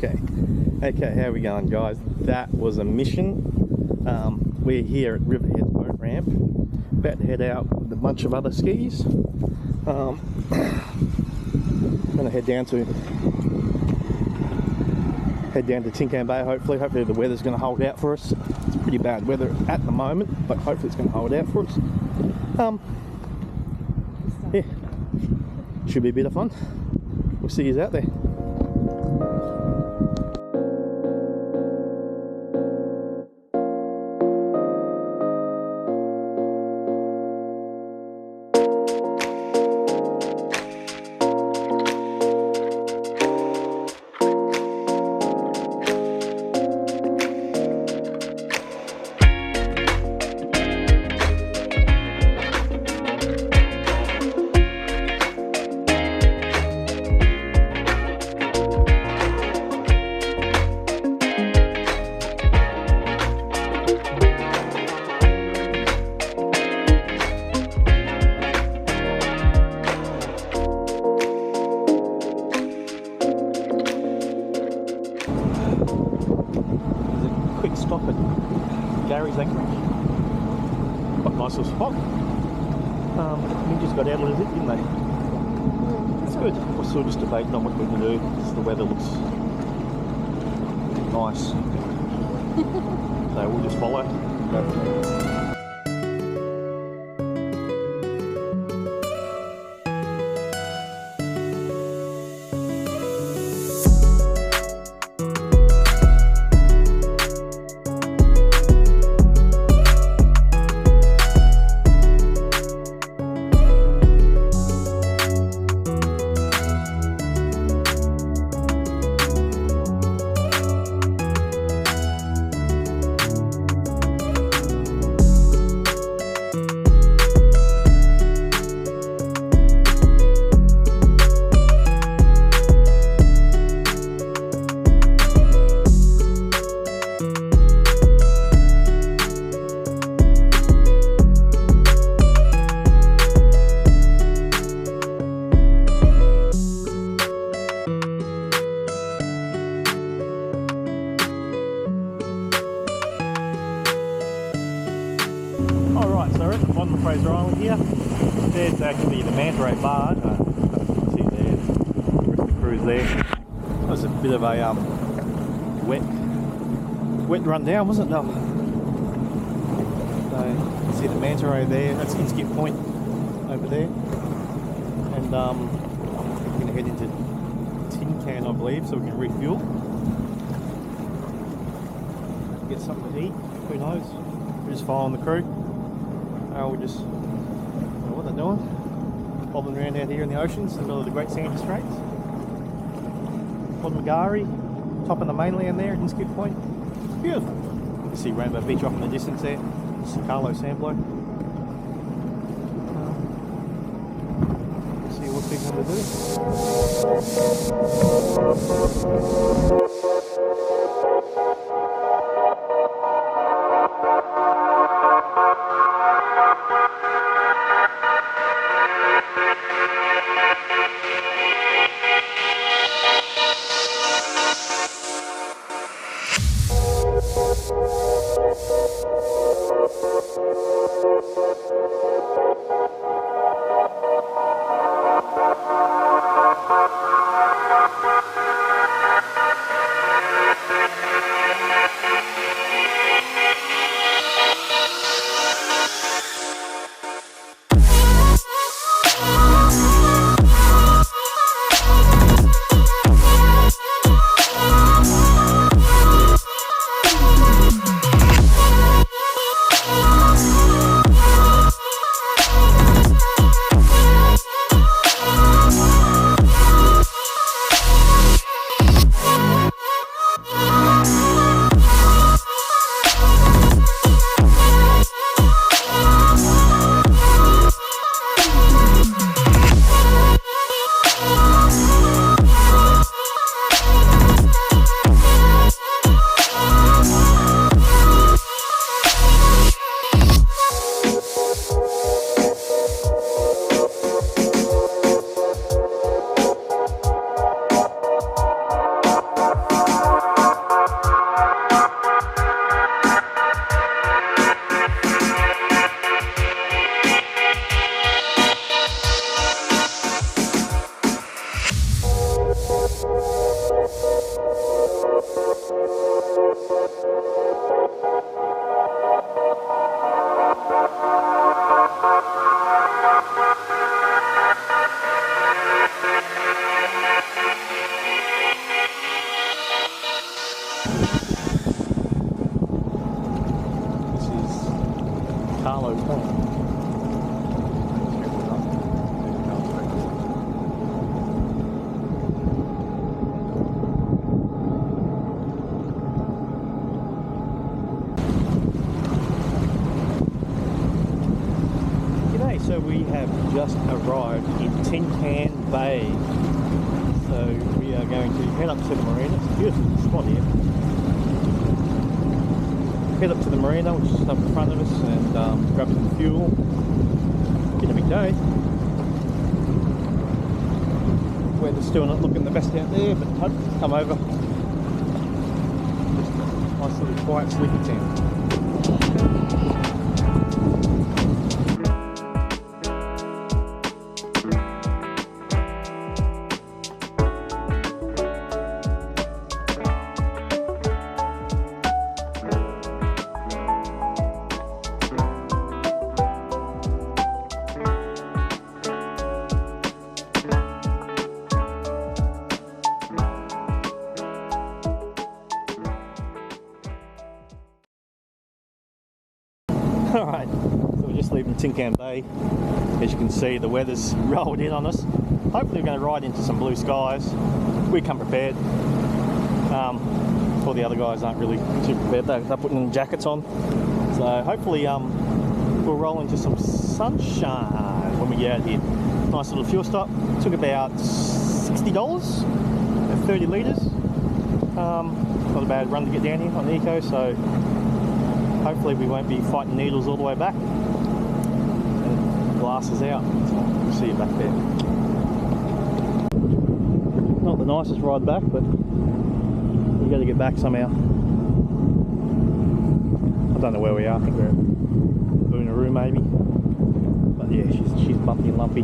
Okay, how are we going, guys? That was a mission. We're here at Riverheads boat ramp, about to head out with a bunch of other skis. I'm gonna head down to Tin Can Bay. Hopefully the weather's gonna hold out for us. It's pretty bad weather at the moment, but hopefully it's gonna hold out for us. Yeah, should be a bit of fun. We'll see you out there. Stop at Gary's Anchorage. Quite nice little spot. We just got out a little bit, didn't they? That's good. We're still just debating on what we can do. The weather looks nice. So we'll just follow. Alright, so we're at the bottom of Fraser Island here. There's actually the manta ray barge. See there, the rest of the crew's there. That was a bit of a wet run down, wasn't it? No. So you can see the manta ray there. That's Inskip Point over there. And we're going to head into Tin Can, I believe, so we can refuel. Get something to eat. Who knows? We're just following the crew. We're just, I don't know what they're doing, bobbing around out here in the oceans, in the middle of the Great Sandy Straits. Magari, top of the mainland there at Inskip Point. Beautiful. You can see Rainbow Beach off in the distance there. San Carlos Samplo. Let's see what people want to do. have just arrived in Tin Can Bay. So we are going to head up to the marina. It's a beautiful spot here. Head up to the marina, which is just up in front of us, and grab some fuel. Get a big day. Weather's still not looking the best out there, but come over. Nice little quiet sleepy town. Alright, so we're just leaving Tin Can Bay. As you can see, the weather's rolled in on us. Hopefully we're going to ride into some blue skies. We come prepared. All the other guys aren't really too prepared. They're putting jackets on. So hopefully we'll roll into some sunshine when we get out here. Nice little fuel stop. Took about $60 at 30 litres. Not a bad run to get down here on the eco, so hopefully we won't be fighting needles all the way back. And glasses out. So we'll see you back there. Not the nicest ride back, but we got to get back somehow. I don't know where we are. I think we're at Boonaroo maybe. But yeah, she's bumpy and lumpy.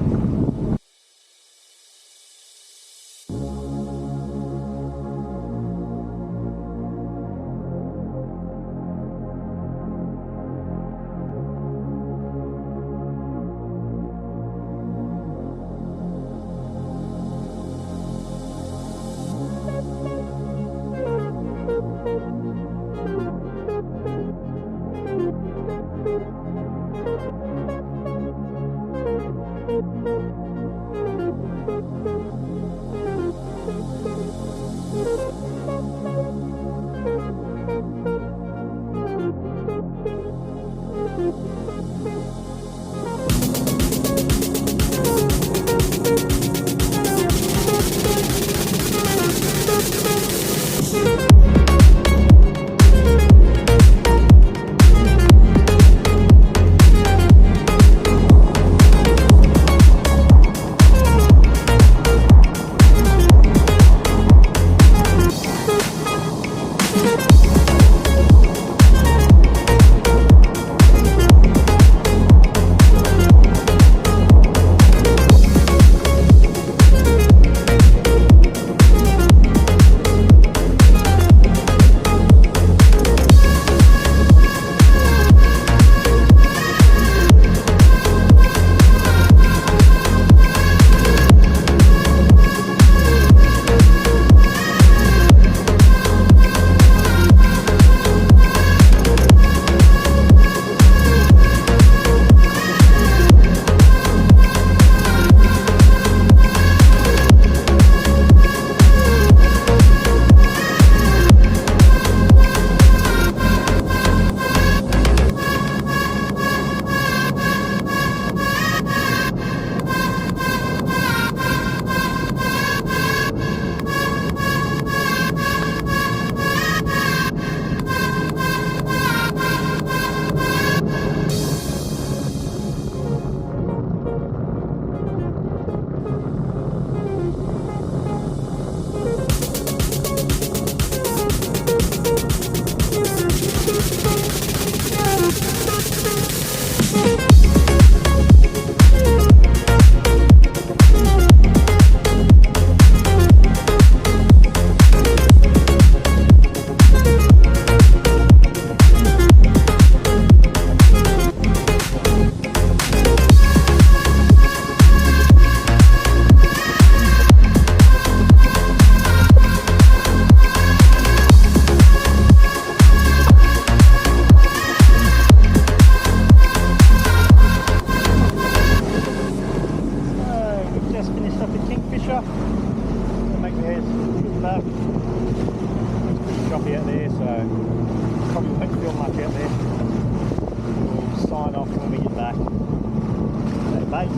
Bay.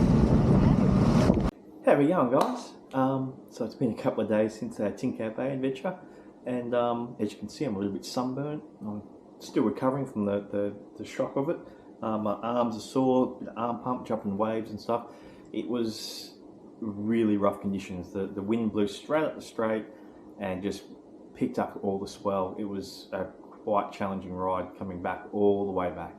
How are we going, guys? So it's been a couple of days since our Tinkow Bay adventure, and as you can see, I'm a little bit sunburned. I'm still recovering from the shock of it. My arms are sore, arm pump, jumping waves and stuff. It was really rough conditions. The wind blew straight up the strait and just picked up all the swell. It was a quite challenging ride coming back all the way back.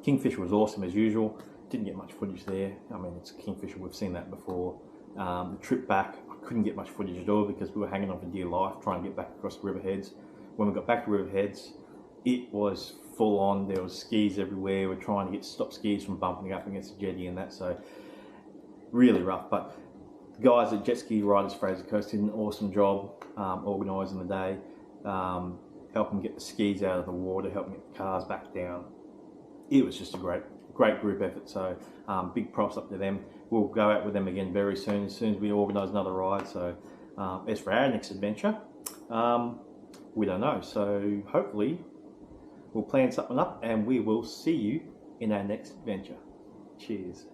Kingfisher was awesome as usual. Didn't get much footage there. I mean, it's Kingfisher, we've seen that before. The trip back, I couldn't get much footage at all because we were hanging on for dear life trying to get back across the Riverheads. When we got back to Riverheads, it was full on. There was skis everywhere. We're trying to stop skis from bumping up against the jetty and that, so really rough. But the guys at JetSki Riders Fraser Coast did an awesome job organising the day, helping get the skis out of the water, helping get the cars back down. It was just a great group effort, so big props up to them. We'll go out with them again very soon as we organise another ride. So as for our next adventure, we don't know, so hopefully we'll plan something up and we will see you in our next adventure. Cheers.